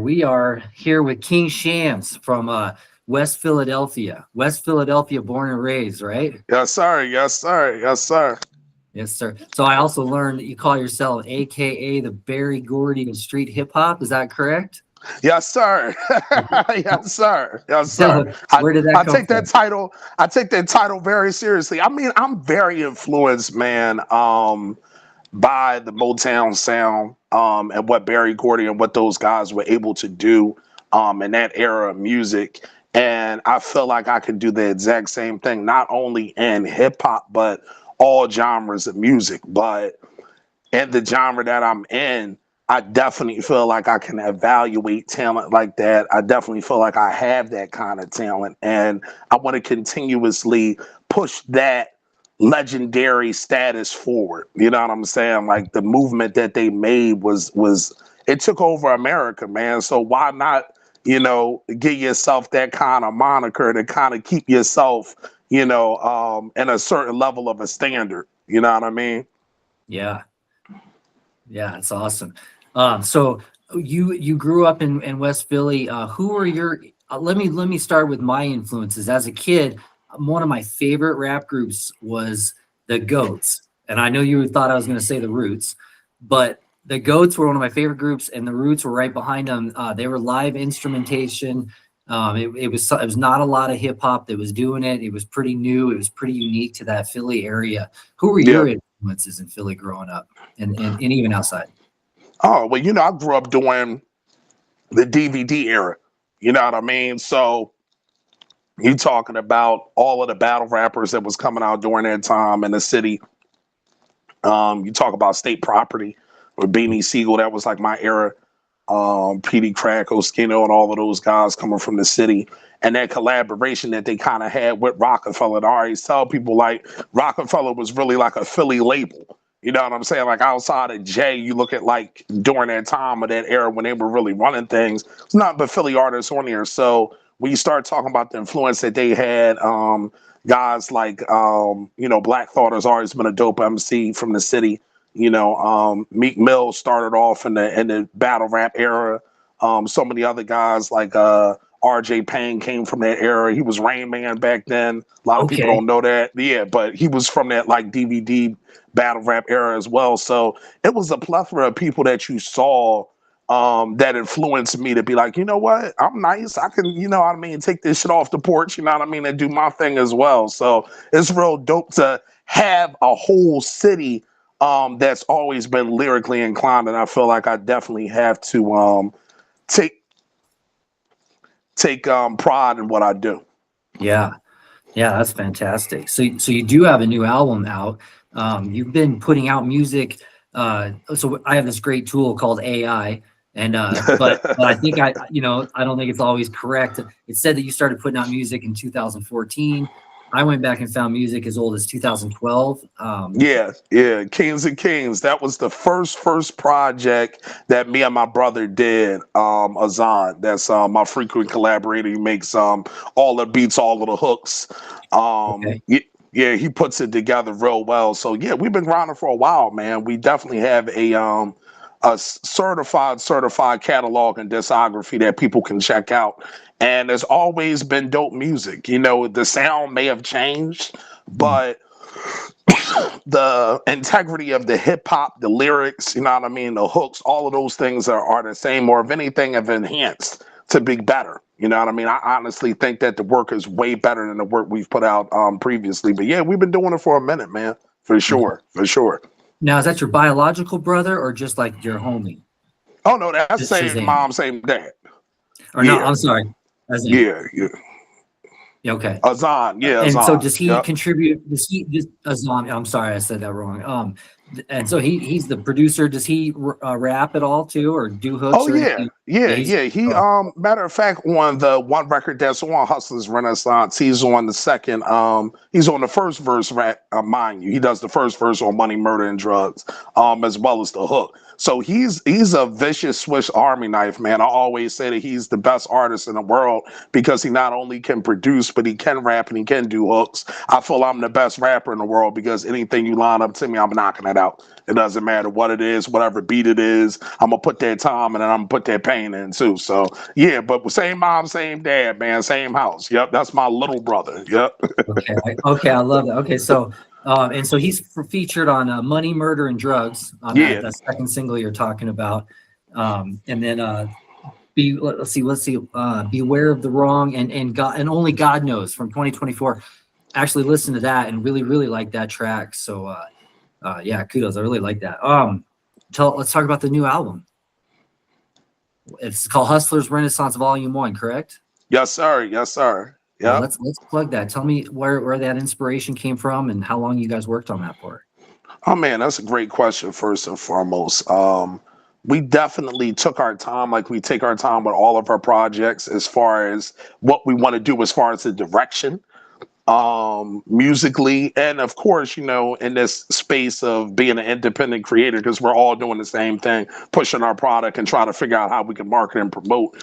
We are here with King Shampz from West Philadelphia. West Philadelphia, born and raised, right? Yes, sir. Yes, sir. Yes, sir. Yes, sir. So I also learned that you call yourself AKA the Berry Gordy of street hip hop. Is that correct? Yes, sir. Yes, sir. Yes, sir. So I, where did that I come take that from? title. I take that title very seriously. I mean, I'm very influenced, man, by the Motown sound, and what Berry Gordy and what those guys were able to do, in that era of music. And I feel like I could do the exact same thing, not only in hip hop, but all genres of music. But in the genre that I'm in, I definitely feel like I can evaluate talent like that. I definitely feel like I have that kind of talent, and I want to continuously push that legendary status forward. You know what I'm saying? Like the movement that they made was it took over America, man. So why not, give yourself that kind of moniker to kind of keep yourself, in a certain level of a standard. You know what I mean? Yeah, yeah, it's awesome. So you grew up in West Philly. Who are your? Let me start with my influences. As a kid, one of my favorite rap groups was the Goats, and I know you thought I was going to say the Roots, but the Goats were one of my favorite groups, and the Roots were right behind them. They were live instrumentation. It was not a lot of hip hop that was doing it. It was pretty new. It was pretty unique to that Philly area. Who were Yeah. your influences in Philly growing up, and even outside? Oh, well, I grew up during the DVD era. You know what I mean? So you talking about all of the battle rappers that was coming out during that time in the city. You talk about State Property or Beanie Siegel. That was like my era. PD Crack, Oskino, and all of those guys coming from the city. And that collaboration that they kind of had with Rockefeller. And I always tell people like Rockefeller was really like a Philly label. You know what I'm saying? Like outside of Jay, you look at like during that time of that era when they were really running things, it's not but Philly artists on there. So when you start talking about the influence that they had, guys like Black Thought has always been a dope MC from the city. Meek Mill started off in the battle rap era. So many other guys like RJ Payne came from that era. He was Rain Man back then. A lot of people Okay. don't know that. Yeah, but he was from that like DVD battle rap era as well. So it was a plethora of people that you saw, that influenced me to be like, you know what, I'm nice. I can, what I mean, take this shit off the porch, you know what I mean, and do my thing as well. So it's real dope to have a whole city, that's always been lyrically inclined, and I feel like I definitely have to, take pride in what I do. Yeah. Yeah, that's fantastic. So you do have a new album out. You've been putting out music. So I have this great tool called AI, and but I think I don't think it's always correct. It said that you started putting out music in 2014. I went back and found music as old as 2012. Yeah, yeah, Kings and Kings. That was the first project that me and my brother did. Azzan, that's my frequent collaborator. He makes all the beats, all of the hooks. Okay. Yeah, he puts it together real well. So yeah, we've been grinding for a while, man. We definitely have a certified catalog and discography that people can check out. And there's always been dope music. The sound may have changed, Mm. but the integrity of the hip hop, the lyrics, you know what I mean, the hooks, all of those things are the same, or if anything, have enhanced to be better. You know what I mean? I honestly think that the work is way better than the work we've put out previously. But yeah, we've been doing it for a minute, man. For sure, for sure. Now, is that your biological brother or just like your homie? Oh no, that's Just same Shazam. mom, same dad. Or no, Yeah, I'm sorry. As in, yeah, yeah. yeah, okay. Azan, yeah, And so Azan. does he Yep. contribute? Does he just a zombie? I'm sorry, I said that wrong. And so he's the producer. Does he rap at all too, or do hooks Oh or yeah, anything? yeah, Yeah, he's yeah. He oh, matter of fact, on the one record that's on Hustlers Renaissance, he's on the second, he's on the first verse, mind you. He does the first verse on Money, Murder, and Drugs, as well as the hook. So he's a vicious Swiss Army knife, man. I always say that he's the best artist in the world because he not only can produce, but he can rap and he can do hooks. I feel I'm the best rapper in the world because anything you line up to me, I'm knocking it out. It doesn't matter what it is, whatever beat it is. I'm gonna put that time and then I'm gonna put that pain in too. So yeah, but same mom, same dad, man, same house. Yep, that's my little brother. Yep. Okay, I love that. Okay, so and so he's featured on Money, Murder, and Drugs on Yeah. that second single you're talking about, and then let's see, Beware of the Wrong and God and Only God Knows from 2024. Actually, listen to that and really like that track. So yeah, kudos. I really like that. Let's talk about the new album. It's called Hustlers Renaissance Volume 1, correct? Yes, sir. Yes, sir. Yeah. Well, let's plug that. Tell me where that inspiration came from and how long you guys worked on that for. Oh man, that's a great question. First and foremost, we definitely took our time, like we take our time with all of our projects, as far as what we want to do, as far as the direction, musically, and of course, you know, in this space of being an independent creator, because we're all doing the same thing, pushing our product and trying to figure out how we can market and promote.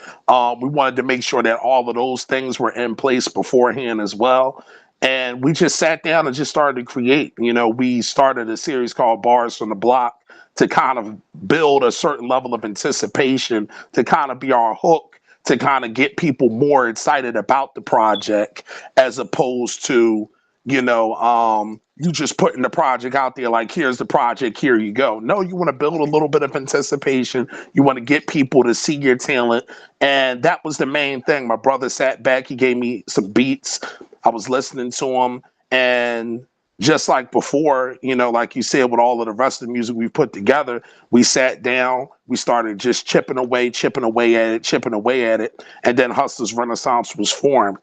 We wanted to make sure that all of those things were in place beforehand as well. And we just sat down and just started to create. You know, we started a series called Bars from the Block to kind of build a certain level of anticipation, to kind of be our hook, to kind of get people more excited about the project, as opposed to, you know, you just putting the project out there like, here's the project, here you go. No, you want to build a little bit of anticipation. You want to get people to see your talent. And that was the main thing. My brother sat back, he gave me some beats. I was listening to him, and just like before, you know, like you said, with all of the rest of the music we put together, we sat down, we started just chipping away at it. And then Hustlers Renaissance was formed.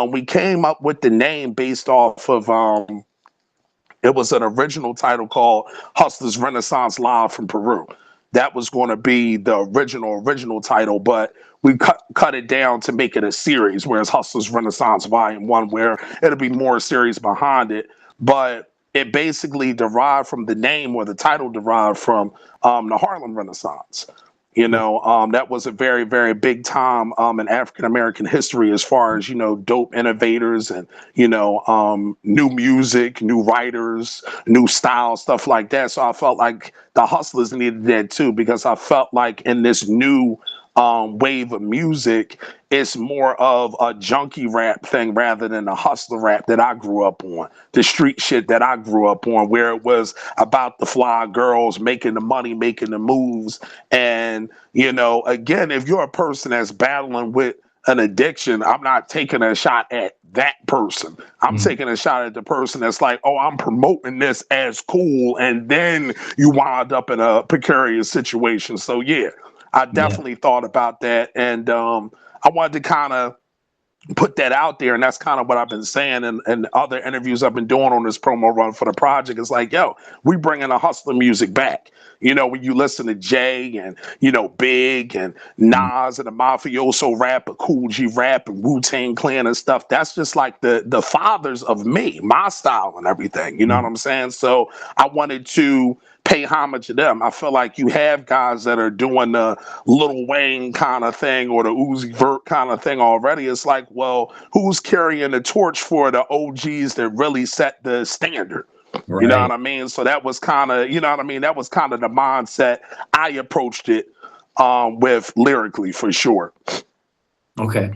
We came up with the name based off of, it was an original title called Hustlers Renaissance Live from Peru. That was going to be the original title, but we cut it down to make it a series, whereas Hustlers Renaissance Volume 1, where it'll be more series behind it. But it basically derived from the name, or the title derived from the Harlem Renaissance. You know, that was a very, very big time in African American history, as far as, you know, dope innovators and, you know, new music, new writers, new style, stuff like that. So I felt like the Hustlers needed that too, because I felt like in this new wave of music, it's more of a junkie rap thing rather than a hustler rap that I grew up on, the street shit that I grew up on, where it was about the fly girls making the money, making the moves. And, you know, again, if you're a person that's battling with an addiction, I'm not taking a shot at that person. I'm taking a shot at the person that's like, oh, I'm promoting this as cool, and then you wind up in a precarious situation. So yeah, I definitely thought about that, and I wanted to kind of put that out there, and that's kind of what I've been saying and other interviews I've been doing on this promo run for the project. It's like, yo, we bringing the hustler music back. You know, when you listen to Jay and, you know, Big and Nas and the mafioso rap, and Cool G rap and Wu-Tang Clan and stuff, that's just like the fathers of me, my style and everything. You know what I'm saying? So I wanted to pay homage to them. I feel like you have guys that are doing the Lil Wayne kind of thing or the Uzi Vert kind of thing already. It's like, well, who's carrying the torch for the OGs that really set the standard? Right. You know what I mean? So that was kind of, you know what I mean? That was kind of the mindset I approached it with lyrically, for sure. Okay.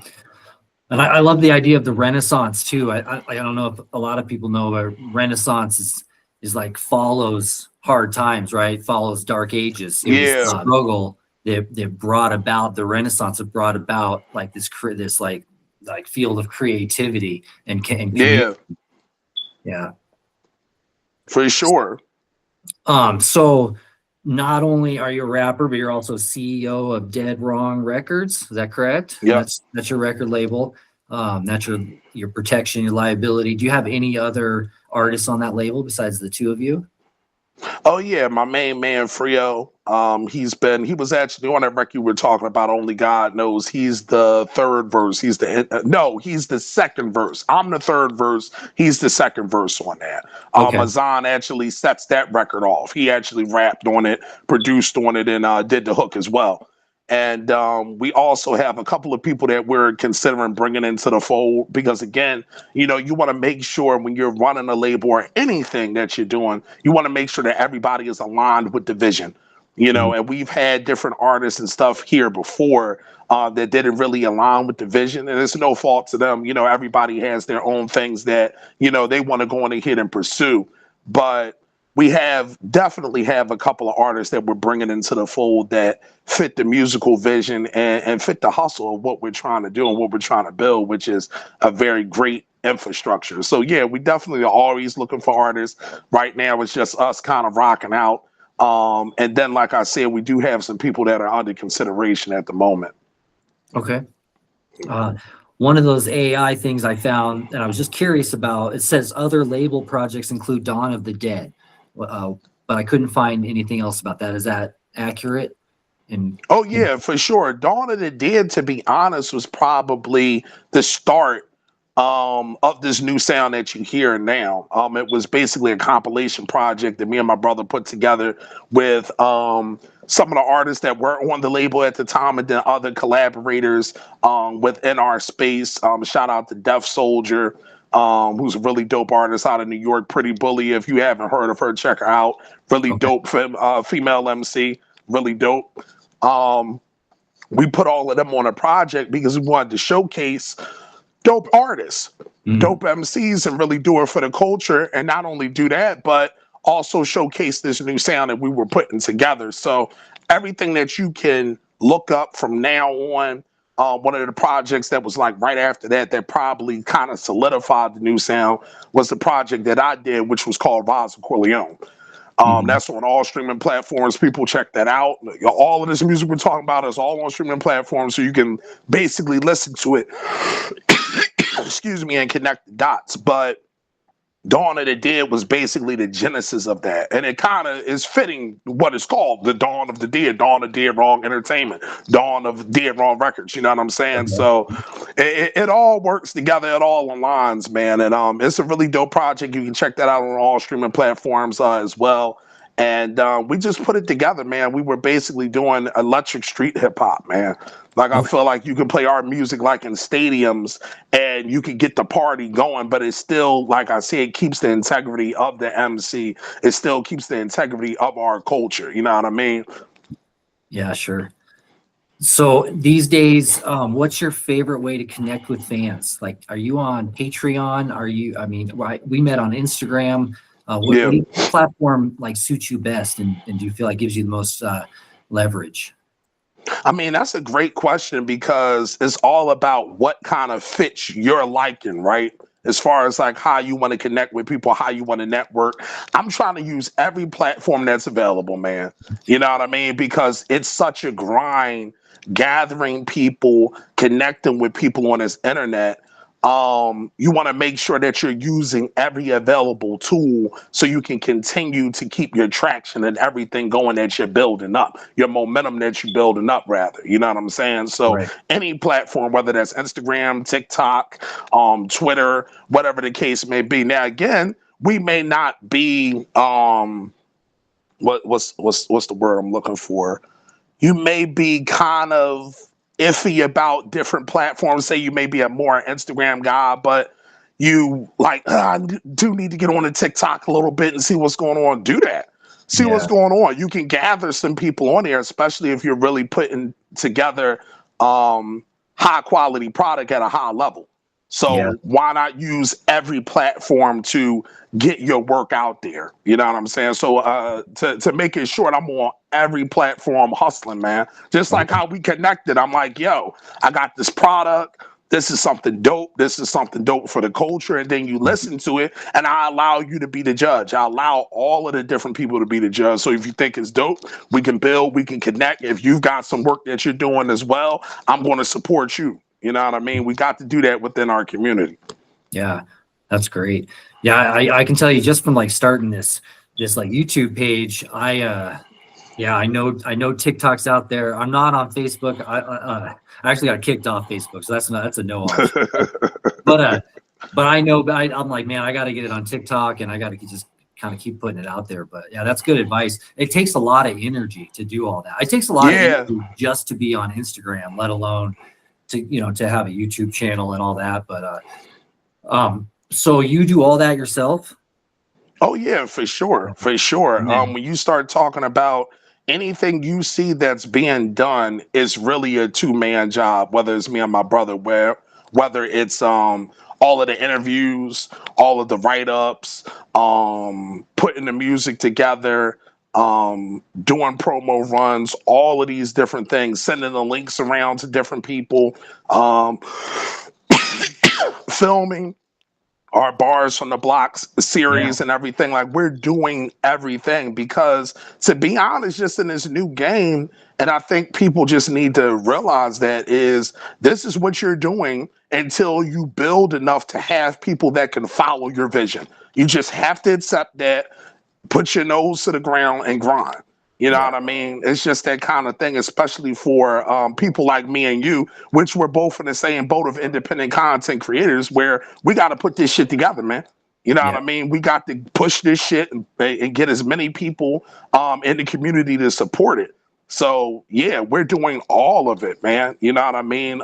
And I love the idea of the Renaissance too. I don't know if a lot of people know, but Renaissance is like follows hard times, right? Follows dark ages. It was the struggle that brought about the Renaissance. It brought about like this like field of creativity and community. Yeah, for sure. So not only are you a rapper, but you're also CEO of Dead Wrong Records. Is that correct? Yeah, that's your record label. That's your protection, your liability. Do you have any other artists on that label besides the two of you? Oh yeah, my main man Frio. He was actually on that record you were talking about. Only God knows. He's the third verse. No, he's the second verse. I'm the third verse. He's the second verse on that. Okay. Azzan actually sets that record off. He actually rapped on it, produced on it, and did the hook as well. And we also have a couple of people that we're considering bringing into the fold because, again, you want to make sure when you're running a label or anything that you're doing, you want to make sure that everybody is aligned with the vision. Mhm. And we've had different artists and stuff here before that didn't really align with the vision, and it's no fault to them. Everybody has their own things that they want to go on ahead and pursue, but we definitely have a couple of artists that we're bringing into the fold that fit the musical vision and fit the hustle of what we're trying to do and what we're trying to build, which is a very great infrastructure. So yeah, we definitely are always looking for artists. Right now, it's just us kind of rocking out. And then, like I said, we do have some people that are under consideration at the moment. Okay. Uh, one of those AI things I found and I was just curious about, it says other label projects include Dawn of the Dead. But I couldn't find anything else about that. Is that accurate? And, Oh and yeah, for sure. Dawn of the Dead, to be honest, was probably the start of this new sound that you hear now. It was basically a compilation project that me and my brother put together with some of the artists that were on the label at the time, and then other collaborators within our space. Shout out to Def Soldier, who's a really dope artist out of New York. Pretty Bully, if you haven't heard of her, check her out. Really okay. dope female MC, really dope. Um, we put all of them on a project because we wanted to showcase dope artists, Mm, dope MCs, and really do it for the culture. And not only do that, but also showcase this new sound that we were putting together. So everything that you can look up from now on, one of the projects that was like right after that, that probably kind of solidified the new sound was the project that I did, which was called Rise of Corleone. mhm. That's on all streaming platforms. People check that out. All of this music we're talking about is all on streaming platforms, so you can basically listen to it, excuse me, and connect the dots. But Dawn of the Dead was basically the genesis of that. And it kind of is fitting what it's called, the Dawn of the Dead, Dawn of Dead Wrong Entertainment, Dawn of Dead Wrong Records, you know what I'm saying? Okay. So it all works together, it all aligns, man. And it's a really dope project. You can check that out on all streaming platforms as well. And we just put it together, man. We were basically doing electric street hip hop, man. Like I Okay. feel like you can play our music like in stadiums and you can get the party going, but it still, like I said, keeps the integrity of the MC. It still keeps the integrity of our culture. You know what I mean? Yeah, sure. So these days, what's your favorite way to connect with fans? Like, are you on Patreon? I mean, we met on Instagram. Yeah. What platform like suits you best and do you feel like gives you the most leverage? I mean, that's a great question because it's all about what kind of fits your liking, right? As far as like how you want to connect with people, how you want to network. I'm trying to use every platform that's available, man. You know what I mean? Because it's such a grind gathering people, connecting with people on this internet. You want to make sure that you're using every available tool so you can continue to keep your traction and everything going that you're building up, your momentum that you're building up, rather. You know what I'm saying? So Right. any platform, whether that's Instagram, TikTok, Twitter, whatever the case may be. Now, again, we may not be what's the word I'm looking for? You may be kind of iffy about different platforms. Say you may be a more Instagram guy, but you like, I do need to get on the TikTok a little bit and see what's going on. Do that. See what's Yeah. going on. You can gather some people on there, especially if you're really putting together high quality product at a high level. Yeah. So why not use every platform to get your work out there? You know what I'm saying? So to make it short, I'm on every platform hustling, man. Just like Okay. how we connected. I'm like, yo, I got this product. This is something dope. This is something dope for the culture. And then you listen to it, and I allow you to be the judge. I allow all of the different people to be the judge. So if you think it's dope, we can build, we can connect. If you've got some work that you're doing as well, I'm going to support you. You know what I mean? We got to do that within our community. Yeah. That's great. Yeah. I can tell you just from like starting this, this like YouTube page. Yeah, I know TikTok's out there. I'm not on Facebook. I actually got kicked off Facebook, so that's a no option. But I know, I'm like, man, I got to get it on TikTok, and I got to just kind of keep putting it out there. But yeah, that's good advice. It takes a lot of energy to do all that. It takes a lot of energy just to be on Instagram, let alone to have a YouTube channel and all that. But so you do all that yourself? Oh yeah, for sure, for sure. When you start talking about anything you see that's being done, is really a two-man job. Whether it's me and my brother, whether it's all of the interviews, all of the write-ups, putting the music together, doing promo runs, all of these different things, sending the links around to different people, filming our Bars from the Blocks series and everything. Like, we're doing everything because, to be honest, just in this new game, and I think people just need to realize that this is what you're doing until you build enough to have people that can follow your vision. You just have to accept that, put your nose to the ground and grind. You know what I mean? It's just that kind of thing, especially for people like me and you, which we're both in the same boat of independent content creators, where we got to put this shit together, man. You know what I mean? We got to push this shit and get as many people in the community to support it. So yeah, we're doing all of it, man. You know what I mean?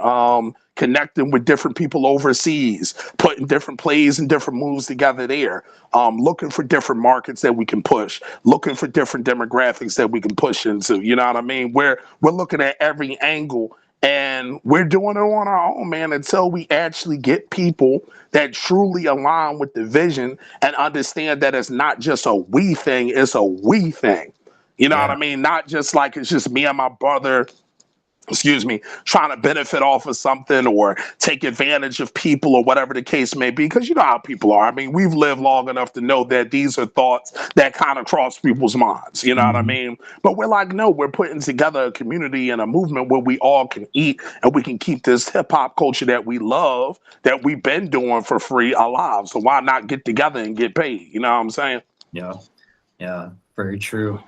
Connecting with different people overseas, putting different plays and different moves together there, looking for different markets that we can push, looking for different demographics that we can push into. You know what I mean? We're looking at every angle, and we're doing it on our own, man, until we actually get people that truly align with the vision and understand that it's not just a we thing, it's a we thing. You know what I mean? Not just like it's just me and my brother, trying to benefit off of something or take advantage of people or whatever the case may be. Because you know how people are. I mean, we've lived long enough to know that these are thoughts that kind of cross people's minds. You know what I mean? But we're like, no, we're putting together a community and a movement where we all can eat and we can keep this hip hop culture that we love, that we've been doing for free, alive. So why not get together and get paid? You know what I'm saying? Yeah. Yeah. Very true.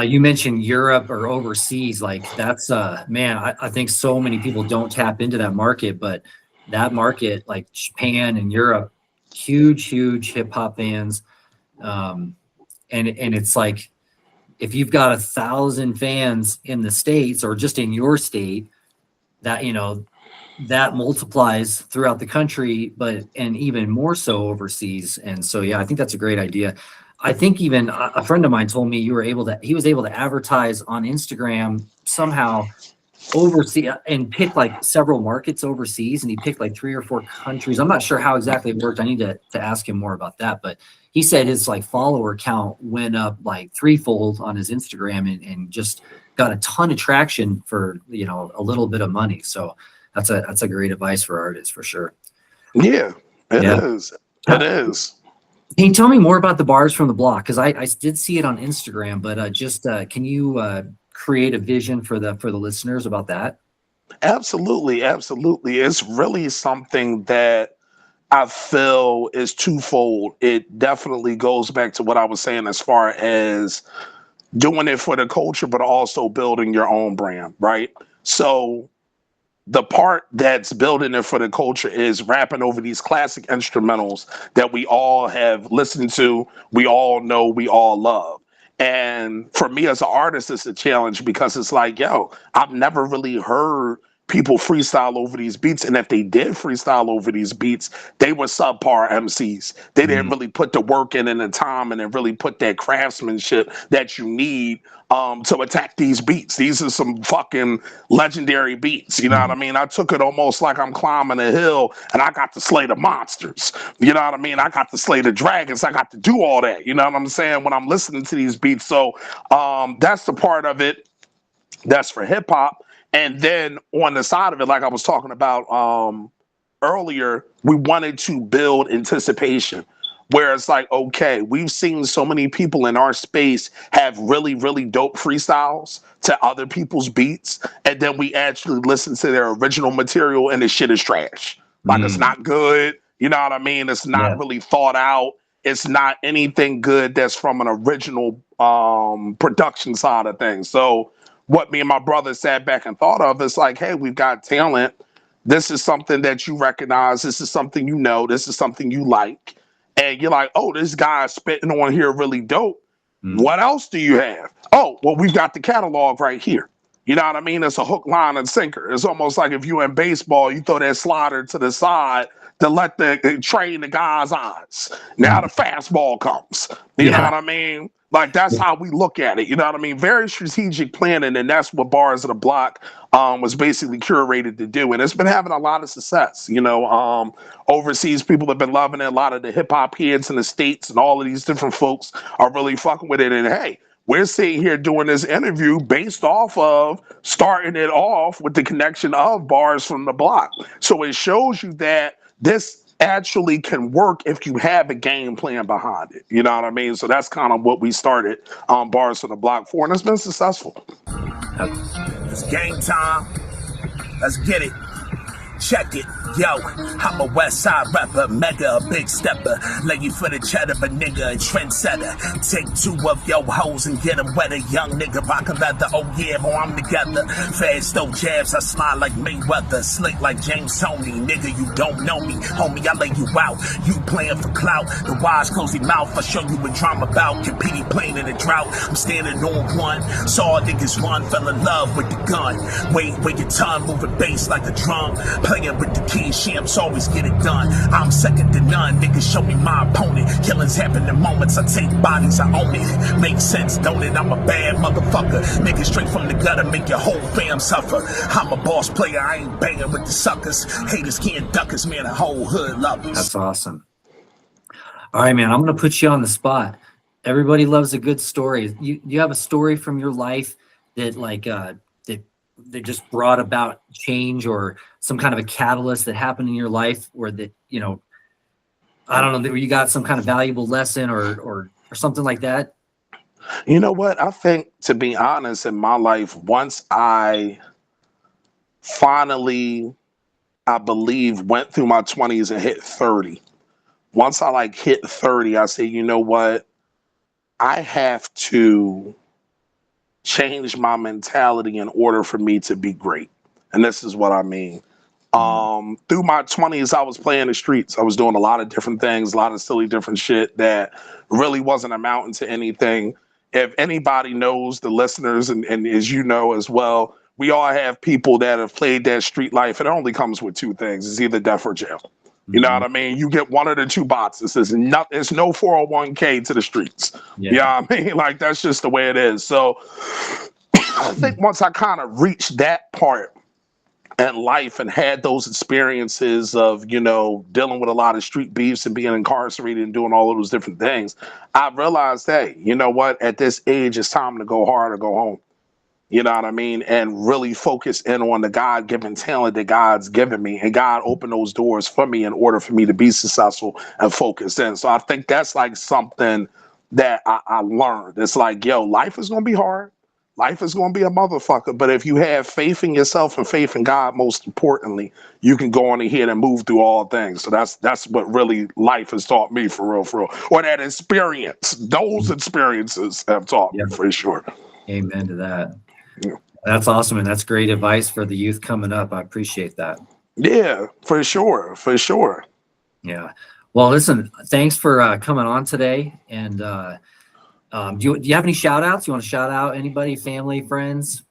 You mentioned Europe or overseas. Like, that's man, I think so many people don't tap into that market, but that market, like Japan and Europe, huge hip hop fans. And it's like, if you've got 1,000 fans in the States or just in your state, that, that multiplies throughout the country, and even more so overseas. And so, yeah, I think that's a great idea. I think even a friend of mine told me he was able to advertise on Instagram somehow overseas and pick like several markets overseas, and he picked like 3 or 4 countries. I'm not sure how exactly it worked. I need to ask him more about that, but he said his like follower count went up like threefold on his Instagram and just got a ton of traction for, a little bit of money. So that's a great advice for artists for sure. Yeah, it is. It is. Can you tell me more about the Bars from the Block? Because I did see it on Instagram, but can you create a vision for the listeners about that? Absolutely. It's really something that I feel is twofold. It definitely goes back to what I was saying as far as doing it for the culture, but also building your own brand, right? So the part that's building it for the culture is rapping over these classic instrumentals that we all have listened to, we all know, we all love. And for me as an artist, it's a challenge because it's like, yo, I've never really heard people freestyle over these beats. And if they did freestyle over these beats, they were subpar MCs. They didn't really put the work in and the time and then really put that craftsmanship that you need to attack these beats. These are some fucking legendary beats. You know what I mean? I took it almost like I'm climbing a hill and I got to slay the monsters. You know what I mean? I got to slay the dragons. I got to do all that. You know what I'm saying? When I'm listening to these beats. So that's the part of it that's for hip hop. And then on the side of it, like I was talking about earlier, we wanted to build anticipation. Where it's like, okay, we've seen so many people in our space have really, really dope freestyles to other people's beats. And then we actually listen to their original material and the shit is trash. Like, it's not good. You know what I mean? It's not really thought out. it's not anything good that's from an original production side of things. So what me and my brother sat back and thought of is like, hey, we've got talent. This is something that you recognize. This is something you know. This is something you like. And you're like, oh, this guy's spitting on here really dope. What else do you have? Oh, well, we've got the catalog right here. You know what I mean? It's a hook, line, and sinker. It's almost like if you in baseball, you throw that slider to the side to let the train the guy's eyes. Now the fastball comes. You know what I mean? Like, that's how we look at it. You know what I mean? Very strategic planning, and that's what Bars of the Block was basically curated to do. And it's been having a lot of success. You know, overseas people have been loving it. A lot of the hip hop heads in the States and all of these different folks are really fucking with it. And hey, we're sitting here doing this interview based off of starting it off with the connection of Bars from the Block. So it shows you that this actually can work if you have a game plan behind it. You know what I mean? So that's kind of what we started Bars from the Block for, and it's been successful. It's game time. Let's get it. Check it, yo, I'm a West Side rapper, mega, a big stepper, lay you for the cheddar, but nigga, a trendsetter. Take two of your hoes and get them wetter, young nigga, rockin' leather, oh yeah, boy, I'm together. Fast dope jabs, I slide like Mayweather, slick like James Tony, nigga, you don't know me, homie, I lay you out, you playin' for clout, the wise cozy mouth, I show you what drama about, competing playin' in the drought, I'm standing on one, saw niggas run, fell in love with the gun, wait your tongue, moving bass like a drum, playing with the King Shampz, always get it done. I'm second to none, niggas show me my opponent. Killings happen in moments, I take bodies, I own it. Makes sense, don't it? I'm a bad motherfucker. Niggas straight from the gutter, make your whole fam suffer. I'm a boss player, I ain't banging with the suckers. Haters can't duck us, man, the whole hood love us. That's awesome. All right, man, I'm gonna put you on the spot. Everybody loves a good story. You have a story from your life that like that just brought about change, or some kind of a catalyst that happened in your life, or that, you know, I don't know, that you got some kind of valuable lesson or something like that? You know what? I think, to be honest, in my life, once I finally, I believe, went through my 20s and hit 30, once I like hit 30, I say, you know what? I have to change my mentality in order for me to be great. And this is what I mean. Through my 20s, I was playing the streets. I was doing a lot of different things, a lot of silly different shit that really wasn't amounting to anything. If anybody knows, the listeners, and as you know as well, we all have people that have played that street life. It only comes with two things. It's either death or jail. You know what I mean? You get one of the two boxes. It's no 401k to the streets. Yeah. You know what I mean? Like, that's just the way it is. So I think once I kind of reached that part in life and had those experiences of, you know, dealing with a lot of street beefs and being incarcerated and doing all of those different things, I realized, hey, you know what? At this age, it's time to go hard or go home. You know what I mean? And really focus in on the God-given talent that God's given me. And God opened those doors for me in order for me to be successful and focused in. So I think that's like something that I learned. It's like, yo, life is going to be hard. Life is going to be a motherfucker. But if you have faith in yourself and faith in God, most importantly, you can go on ahead and move through all things. So that's what really life has taught me, for real. Or that experience. Those experiences have taught me, for sure. Amen to that. Yeah. That's awesome, and that's great advice for the youth coming up. I appreciate that. Yeah, for sure. Yeah. Well, listen, thanks for coming on today. And do you have any shout outs? You want to shout out anybody, family, friends?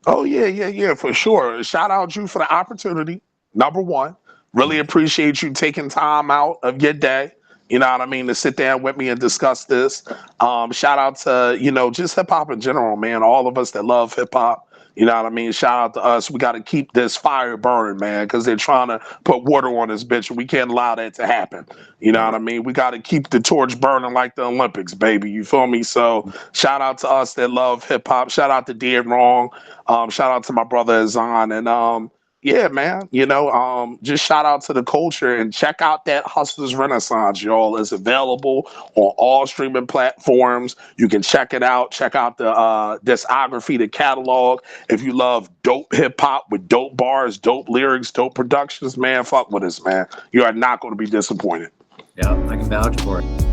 Oh, yeah, for sure. Shout out you for the opportunity. Number one, really appreciate you taking time out of your day, you know what I mean, to sit down with me and discuss this. Shout out to, you know, just hip hop in general, man. All of us that love hip hop, you know what I mean? Shout out to us. We got to keep this fire burning, man, because they're trying to put water on this bitch. And we can't allow that to happen. You know what I mean? We got to keep the torch burning like the Olympics, baby. You feel me? So shout out to us that love hip hop. Shout out to Dead Wrong. Shout out to my brother Azzan. And yeah, man, you know, just shout out to the culture and check out that Hustlers Renaissance, y'all. It's available on all streaming platforms. You can check it out. Check out the discography, the catalog. If you love dope hip hop with dope bars, dope lyrics, dope productions, man, fuck with us, man. You are not going to be disappointed. Yeah, I can vouch for it.